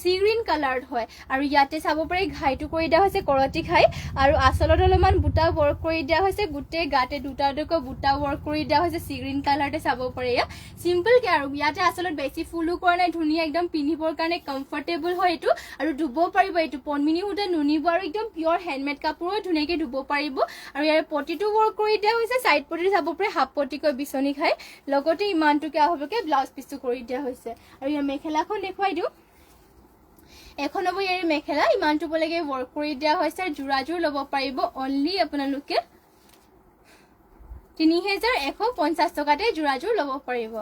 সি গ্ৰীন কালাৰত হয় আৰু ইয়াতে চাব পাৰি ঘাইটো কৰি দিয়া হৈছে কৰতি ঘাই আৰু আচলত অলপমান বুটা ওয়াৰ্ক কৰি দিয়া হৈছে গুটে গাতে দুটা দুটাকৈ বুটা ওয়াৰ্ক কৰি দিয়া হৈছে সি গ্ৰীন কালাৰতে চাব পাৰি সিম্পল কে আৰু ইয়াতে আচলত বেছি ফুলো কৰা নাই ধুনীয়া একদম পিন্ধিবৰ কাৰণে কমফৰ্টেবল হয় এইটো আৰু ধুব পাৰিব এইটো পনমিনি হুতে নুনিব আৰু একদম পিয়ৰ হেণ্ডমেড কাপোৰ ধুনীয়াকৈ ধুব পাৰিব আৰু ইয়াৰ পটিটো ওয়াৰ্ক কৰি দিয়া হৈছে সাইড পটি চাব পাৰি হাফ পটিকৈ বিচনী ঘাই লগতে ইমানটোকে হ'বকে ব্লাউজ পিছটো কৰি দিয়া হৈছে আৰু ইয়াৰ মেখেলাখন দেখুৱাই দিও এখন হ'ব ইয়াৰ মেখেলা ইমানটো বলেগে ওয়াৰ্ক কৰি দিয়া হৈছে জোৰাজোৰ ল'ব পাৰিব অনলি আপোনালোকে 3150 টকাতে জোৰাজোৰ ল'ব পাৰিব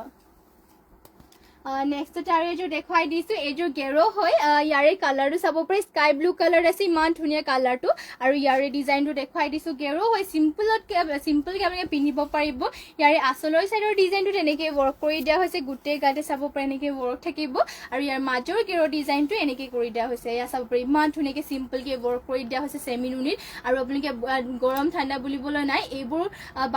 নেক্সট আৰু এযোৰ দেখুৱাই দিছো এযোৰ গেৰো হয় ইয়াৰে কালাৰটো চাব পাৰি স্কাই ব্লু কালাৰ আছে ইমান ধুনীয়া কালাৰটো আৰু ইয়াৰে ডিজাইনটো দেখুৱাই দিছো গেৰো হয় সিম্পলকে আপোনালোকে পিন্ধিব পাৰিব ইয়াৰে আচলৰ সাইডৰ ডিজাইনটো তেনেকৈ ওয়াৰ্ক কৰি দিয়া হৈছে গুটে গাতে চাব পাৰি এনেকৈ ওয়াৰ্ক থাকিব আৰু ইয়াৰ মাজৰ গেৰো ডিজাইনটো এনেকৈ কৰি দিয়া হৈছে ইয়া চাব পাৰি ইমান ধুনীয়াকৈ সিম্পলকে ওয়াৰ্ক কৰি দিয়া হৈছে সেমিনুনিত আৰু আপোনালোকে গৰম ঠাণ্ডা বুলিবলৈ নাই এইবোৰ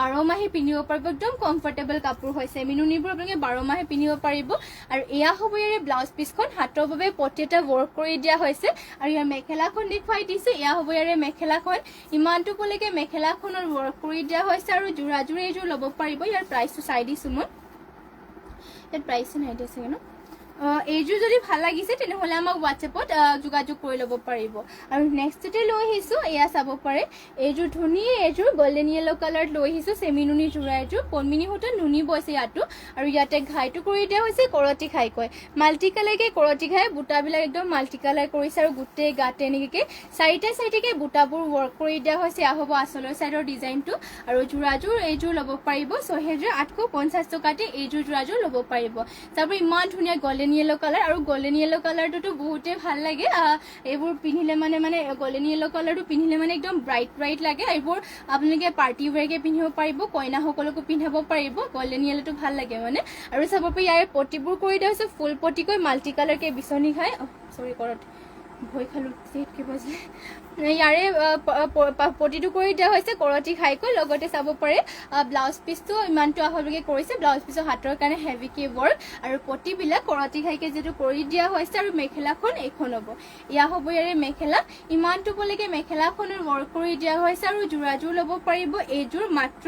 12 মাহে পিন্ধিব পাৰিব একদম কমফৰ্টেবল কাপোৰ হয় সেমিনুনিবোৰ আপোনালোকে 12 মাহে পিন্ধিব পাৰিব আৰু এয়া হ'ব ইয়াৰে ব্লাউজ পিছখন হাতৰ বাবে পটি এটা ওয়াৰ্ক কৰি দিয়া হৈছে আৰু ইয়াৰ মেখেলাখন দেখুৱাই দিছো এয়া হ'ব ইয়াৰে মেখেলাখন ইমানটো বলেকে মেখেলাখনৰ ওয়াৰ্ক কৰি দিয়া হৈছে আৰু জোৰাজোৰে এইযোৰ ল'ব পাৰিব ইয়াৰ প্ৰাইসটো চাই দিছো মই ইয়াৰ প্ৰাইস নাই দিছে ন এইযোৰ যদি ভাল লাগিছে তেনেহলে আমাক WhatsAppত যোগাযোগ কৰি ল'ব পাৰিব আৰু নেক্সটতে লৈ আহিছো এয়া চাব পাৰে এইযোৰ ধুনীয়া এইযোৰ গোল্ডেন ইয়েলো কালাৰত লৈ আহিছো সেমিনুনি জোৰা এইযোৰ পনমিনি হতে নুনি বৈছে ইয়াটো আৰু ইয়াতে ঘাইটো কৰি দিয়া হৈছে কৰতি ঘাই কয় মাল্টি কালাৰকে কৰতি ঘাই বুটাবিলাক একদম মাল্টি কালাৰ কৰিছে আৰু গুটে গাতে এনেকে চাৰিটাকে বুটাবোৰ ওয়াৰ্ক কৰি দিয়া হৈছে আ হ'ব আচলৰ সাইডৰ ডিজাইনটো আৰু জোৰাজোৰ এইযোৰ ল'ব পাৰিব 6850 টকাতে এইযোৰ জোৰাজোৰ ল'ব পাৰিব তাৰ ইমান ধুনীয়া গোল্ডেন গোল্ডেন ইয়েলো কালাৰ আৰু গোল্ডেন ইয়েলো কালাৰটো বহুতে ভাল লাগে এইবোৰ পিন্ধিলে মানে গোল্ডেন ইয়েলো কালাৰটো পিন্ধিলে মানে একদম ব্ৰাইট লাগে এইবোৰ আপোনালোকে পাৰ্টি ওৱেৰকে পিন্ধিব পাৰিব কইনাসকলকো পিন্ধাব পাৰিব গোল্ডেন ইয়েলোটো ভাল লাগে মানে আৰু চাব পাৰি ইয়াৰে পটিবোৰ কৰি দিয়া হৈছে ফুল পটিকৈ মাল্টি কালাৰকে বিচনি খাই সৰি কৰক ভয় খালো কি বজিলে ইয়াৰে পটিটো কৰি দিয়া হৈছে কৰতি খাইকৈ লগতে চাব পাৰে ব্লাউজ পিচটো ইমানটো আহলকে কৰিছে ব্লাউজ পিচৰ হাতৰ কাৰণে হেভিকে ৱৰ্ক আৰু পটিবিলাক কৰতি খাইকে যেটো কৰি দিয়া হৈছে আৰু মেখেলাখন এখন হ'ব ইয়া হ'ব ইয়াৰে মেখেলা ইমানটো বলেকে মেখেলাখনৰ ৱৰ্ক কৰি দিয়া হৈছে আৰু জোৰাজোৰ ল'ব পাৰিব এইজোৰ মাত্ৰ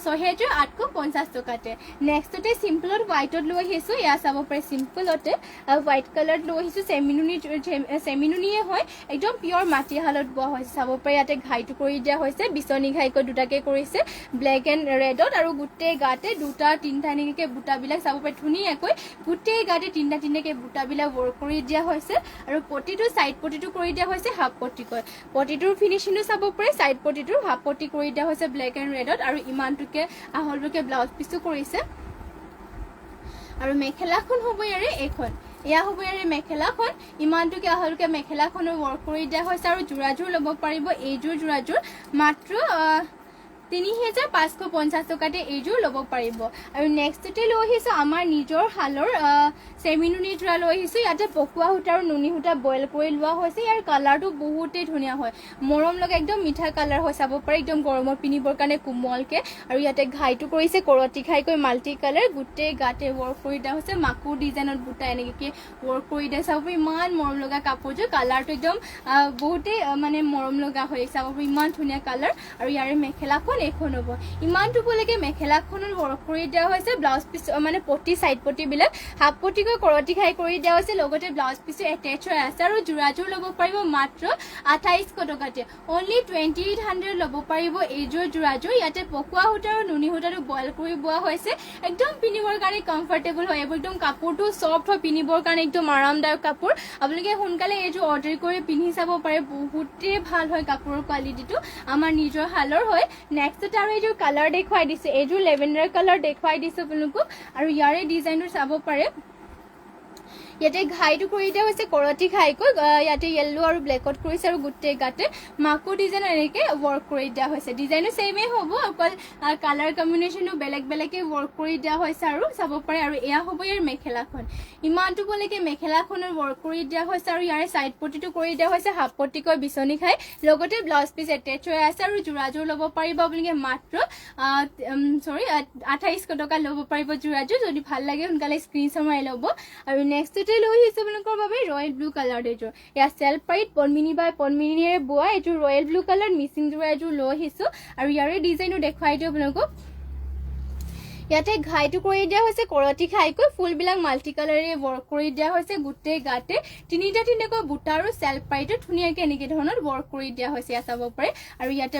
6850 টকাতে নেক্সটতে সিম্পলত হোৱাইটত লৈ আহিছো ইয়া চাব পাৰে সিম্পলতে হোৱাইট কালাৰত লৈ আহিছো সেমিনুনিয়ে হয় একদম পিয়ৰ মাটিহালত বোৱা হৈছে চাব পাৰে ইয়াতে ঘাইটো কৰি দিয়া হৈছে বিচনি ঘাইকৈ দুটাকে কৰিছে ব্লেক এণ্ড ৰেডত আৰু গোটেই গাতে দুটা তিনটা এনেকৈ বুটাবিলাক চাব পাৰে ধুনীয়াকৈ গোটেই গাতে তিনটাকে বুটাবিলাক ৱৰ্ক কৰি দিয়া হৈছে আৰু পটিটো সাইড পটিটো কৰি দিয়া হৈছে হাফ পটিকৈ পটিটোৰ ফিনিচিংটো চাব পাৰে সাইড পটিটোৰ হাফ পটি কৰি দিয়া হৈছে ব্লেক এণ্ড ৰেডত আৰু ইমানটোকে আহলকে ব্লাউজ পিচটো কৰিছে আৰু মেখেলাখন হ'ব ইয়াৰে এখন ইয়া হ'ব ইয়াৰে মেখেলাখন ইমানটোকে আহলকে মেখেলাখনৰ ৱৰ্ক কৰি দিয়া হৈছে আৰু জোৰাজোৰ ল'ব পাৰিব এইজোৰ জোৰাজোৰ মাত্ৰ 3550 টকাতে এইজোৰ ল'ব পাৰিব আৰু নেক্সটতে লৈ আহিছো আমাৰ নিজৰ হালৰ সেমিনুনি জোৰা লৈ আহিছো ইয়াতে পকুৱা সূতা আৰু নুনি সূতা বইল কৰি লোৱা হৈছে ইয়াৰ কালাৰটো বহুতেই ধুনীয়া হয় মৰম লগা একদম মিঠা কালাৰ হয় চাব পাৰে একদম গৰমত পিন্ধিবৰ কাৰণে কোমলকে আৰু ইয়াতে ঘাইটো কৰিছে কৰতি খাইকৈ মাল্টি কালাৰ গোটেই গাতে ৱৰ্ক কৰি দিয়া হৈছে মাকু ডিজাইনত বুটা এনেকৈ ৱৰ্ক কৰি দিয়া চাব ইমান মৰম লগা কাপোৰযোৰ কালাৰটো একদম বহুতেই মানে মৰম লগা হৈ চাব ইমান ধুনীয়া কালাৰ আৰু ইয়াৰে মেখেলাখন এখন হ'ব ইমানটো বলেকে মেখেলাখনৰ ৱৰ্ক কৰি দিয়া হৈছে ব্লাউজ পিচ মানে পটি সাইড পটিবিলাক হাফ পটিকৈ কৰতি খাই কৰি দিয়া হৈছে লগতে ব্লাউজ পিচো এটেচ হৈ আছে আৰু জোৰাজোৰ ল'ব পাৰিব মাত্ৰ 2800 টকাতে অনলি 2800 ল'ব পাৰিব এইজোৰ জোৰাজোৰ ইয়াতে পকুৱা সূতা আৰু নুনি সূতাটো বইল কৰি বোৱা হৈছে একদম পিন্ধিবৰ কাৰণে কমফৰ্টেবল হয় এইবোৰ একদম কাপোৰটো সফট হয় পিন্ধিবৰ কাৰণে একদম আৰামদায়ক কাপোৰ আপোনালোকে সোনকালে এইজোৰ অৰ্ডাৰ কৰি পিন্ধি চাব পাৰে বহুতেই ভাল হয় কাপোৰৰ কোৱালিটিটো আমাৰ নিজৰ হালৰ হয় নেক্সট আৰু এইযোৰ কালাৰ দেখুৱাই দিছে এইযোৰ লেভেণ্ডাৰ কালাৰ দেখুৱাই দিছে আপোনালোকক আৰু ইয়াৰে ডিজাইনটো চাব পাৰে ইয়াতে ঘাইটো কৰি দিয়া হৈছে কৰতি ঘাইকৈ ইয়াতে ইয়েলো আৰু ব্লেকত কৰিছে আৰু গোটেই গাতে মাকু ডিজাইন এনেকৈ ৱৰ্ক কৰি দিয়া হৈছে ডিজাইনটো সেমে হ'ব অকল কালাৰ কম্বিনেশ্যনটো বেলেগে ৱৰ্ক কৰি দিয়া হৈছে আৰু চাব পাৰে আৰু এয়া হ'ব ইয়াৰ মেখেলাখন ইমানটো বলেকে মেখেলাখনৰ ৱৰ্ক কৰি দিয়া হৈছে আৰু ইয়াৰে সাইড পটিটো কৰি দিয়া হৈছে হাফ পটিকৈ বিচনি খাই লগতে ব্লাউজ পিচ এটেচ হৈ আছে আৰু জোৰাজোৰ ল'ব পাৰিব আপোনালোকে মাত্ৰ 2800 টকা ল'ব পাৰিব জোৰাজোৰ যদি ভাল লাগে সোনকালে স্ক্ৰীনশ্বট মাৰি ল'ব আৰু নেক্সট লৈ আহিছে আপোনালোকৰ বাবে ৰয়েল ব্লু কালাৰ এইযোৰ ইয়াৰ চেল্ফ পাইট পনমিনি বাই পনমিনিৰে বোৱা এইযোৰ ৰয়েল ব্লু কালাৰ মিচিং জোৰা এইযোৰ লৈ আহিছো আৰু ইয়াৰে ডিজাইনটো দেখুৱাই দিওঁ আপোনালোকক ইয়াতে ঘাইটো কৰি দিয়া হৈছে কৰতি খাইকৈ ফুলবিলাক মাল্টি কালাৰে ৱৰ্ক কৰি দিয়া হৈছে গোটেই গাতে তিনিটাকৈ বুটা আৰু চেল্ফ পাইটো ধুনীয়াকৈ এনেকৈ ধৰণৰ ৱৰ্ক কৰি দিয়া হৈছে ইয়াত চাব পাৰে আৰু ইয়াতে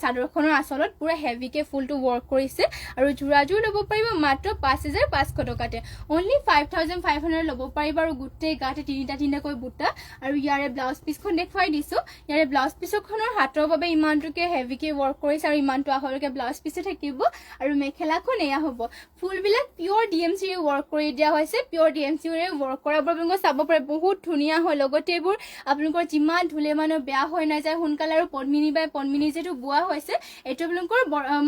চাদৰখনৰ আচলত পুৰা হেভিকে ফুলটো ৱৰ্ক কৰিছে আৰু জোৰাজোৰ ল'ব পাৰিব মাত্ৰ 5500 টকাতে অনলি 5500 ল'ব পাৰিব আৰু গোটেই গাতে তিনিটাকৈ বুটা আৰু ইয়াৰে ব্লাউজ পিচখন দেখুৱাই দিছো ইয়াৰে ব্লাউজ পিচখনৰ হাতৰ বাবে ইমানটোকে হেভিকে ৱৰ্ক কৰিছে আৰু ইমানটো আহলকে ব্লাউজ পিচে থাকিব আৰু মেখেলাখন এয়া হ'ব ফুলবিলাক পিয়ৰ ডিএমসি ৰে ৱৰ্ক কৰি দিয়া হৈছে পিয়ৰ ডিএমসি ৰে ৱৰ্ক কৰাৰ বাবে আপোনালোকে চাব পাৰে বহুত ধুনীয়া হয় লগতে এইবোৰ আপোনালোকৰ যিমান ধুলে মানে বেয়া হৈ নাযায় সোনকালে আৰু পনমিনি বাই পনমিনি যেটো বোৱা হৈছে এইটো আপোনালোকৰ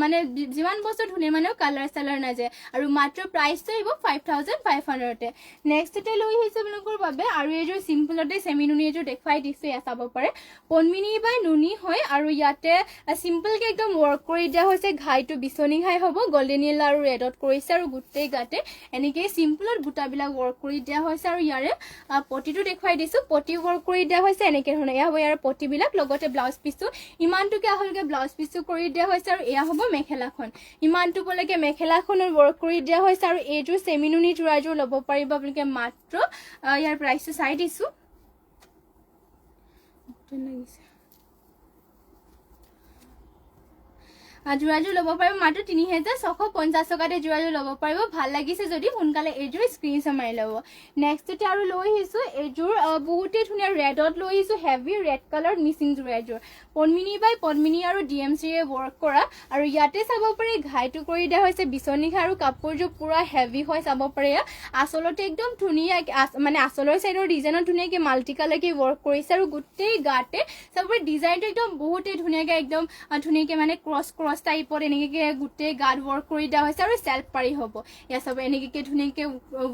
মানে যিমান বছৰ ধুলে মানে কালাৰ সালাৰ নাযায় আৰু মাত্ৰ প্ৰাইসটো আহিব 5500 তে নেক্সটতে লৈ আহিছে আপোনালোকৰ বাবে আৰু এইযোৰ সিম্পলতে সেমিনুনি এইযোৰ দেখুৱাই দিছো ইয়া চাব পাৰে পনমিনি বাই নুনি হয় আৰু ইয়াতে সিম্পলকে একদম ৱৰ্ক কৰি দিয়া হৈছে ঘাইটো বিচনি ঘাই হ'ব গোল্ডেন ইয়েলো আৰু ৰেডত কৰিছে আৰু গোটেই গাতে এনেকৈ সিম্পলত বুটাবিলাক ৱৰ্ক কৰি দিয়া হৈছে আৰু ইয়াৰে পটিটো দেখুৱাই দিছো পটি ৱৰ্ক কৰি দিয়া হৈছে এনেকৈ ধৰণে এয়া হ'ব ইয়াৰ পটিবিলাক লগতে ব্লাউজ পিচটো ইমানটোকে আহলকে ব্লাউজ পিচটো কৰি দিয়া হৈছে আৰু এয়া হ'ব মেখেলাখন ইমানটো বলেকে মেখেলাখনৰ ৱৰ্ক কৰি দিয়া হৈছে আৰু এইযোৰ সেমিনুনি জোৰাজোৰ ল'ব পাৰিব আপোনালোকে মাত্ৰ ইয়াৰ প্ৰাইচটো চাই দিছো যোৰাযোৰ ল'ব পাৰিব মাত্ৰ 3650 টকাতে যোৰাযোৰ ল'ব পাৰিব ভাল লাগিছে যদি সোনকালে এইযোৰ স্ক্ৰীনশ্বট মাৰি ল'ব নেক্সটতে আৰু লৈ আহিছোঁ এইযোৰ বহুতেই ধুনীয়া ৰেডত লৈ আহিছোঁ হেভি ৰেড কালাৰ মিচিং যোৰ এযোৰ পদ্মিনী বাই পদ্মিনী আৰু ডিএমচিৰে ৱৰ্ক কৰা আৰু ইয়াতে চাব পাৰি ঘাইটো কৰি দিয়া হৈছে বিচনী ঘাই আৰু কাপোৰযোৰ পুৰা হেভি হয় চাব পাৰি আচলতে একদম ধুনীয়া মানে আচলৰ চাইডৰ ডিজাইনত ধুনীয়াকৈ মাল্টি কালাৰকৈ ৱৰ্ক কৰিছে আৰু গোটেই গাতে চাব পাৰি ডিজাইনটো একদম বহুতেই ধুনীয়াকৈ একদম ধুনীয়াকৈ মানে ক্ৰছ টাইপত এনেকৈ গোটেই গাত ৱৰ্ক কৰি দিয়া হৈছে আৰু চেল্ফ পাৰি হ'ব ইয়াৰ চাব এনেকৈ ধুনীয়াকৈ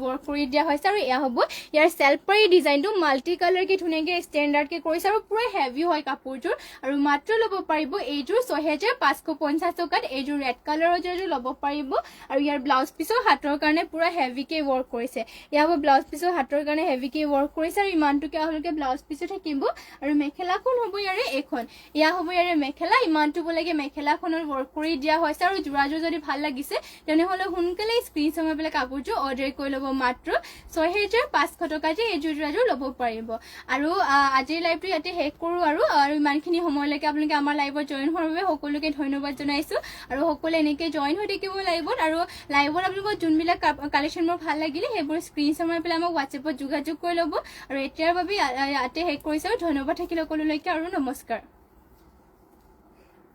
ৱৰ্ক কৰি দিয়া হৈছে আৰু এয়া হ'ব ইয়াৰ চেল্ফ পাৰি ডিজাইনটো মাল্টি কালাৰকৈ ধুনীয়াকৈ ষ্টেণ্ডাৰ্ডকৈ কৰিছে আৰু পুৰা হেভি হয় কাপোৰযোৰ আৰু মাত্ৰ ল'ব পাৰিব এইযোৰ 6550 টকাত এইযোৰ ৰেড কালাৰৰ যোৰযোৰ ল'ব পাৰিব আৰু ইয়াৰ ব্লাউজ পিছৰ হাতৰ কাৰণে পুৰা হেভিকৈ ৱৰ্ক কৰিছে ইয়াৰ হ'ব ব্লাউজ পিছৰ হাতৰ কাৰণে হেভিকৈ ৱৰ্ক কৰিছে আৰু ইমানটোকে আপোনালোকে ব্লাউজ পিছো থাকিব আৰু মেখেলাখন হ'ব ইয়াৰে এইখন এয়া হ'ব ইয়াৰে মেখেলা ইমানটো বোলেগে মেখেলাখনৰ ৱৰ্ক কৰি দিয়া হৈছে আৰু যোৰাযোৰ যদি ভাল লাগিছে তেনেহ'লে সোনকালে স্ক্ৰীনশ্বট মাৰি পেলাই কাপোৰযোৰ অৰ্ডাৰ কৰি ল'ব মাত্ৰ 6500 টকাতে এইযোৰ যোৰাযোৰ ল'ব পাৰিব আৰু আজিৰ লাইভটো ইয়াতে শেষ কৰোঁ আৰু ইমানখিনি সময়লৈকে আপোনালোকে আমাৰ লাইভত জইন হোৱাৰ বাবে সকলোকে ধন্যবাদ জনাইছোঁ আৰু সকলোৱে এনেকৈ জইন হৈ থাকিব লাইভত আৰু লাইভত আপোনালোকৰ যোনবিলাক কালেকশ্যনবোৰ ভাল লাগিলে সেইবোৰ স্ক্ৰীনশ্বট মাৰি পেলাই আমাক হোৱাটছএপত যোগাযোগ কৰি ল'ব আৰু এতিয়াৰ বাবে ইয়াতে শেষ কৰিছোঁ ধন্যবাদ থাকিল সকলোলৈকে আৰু নমস্কাৰ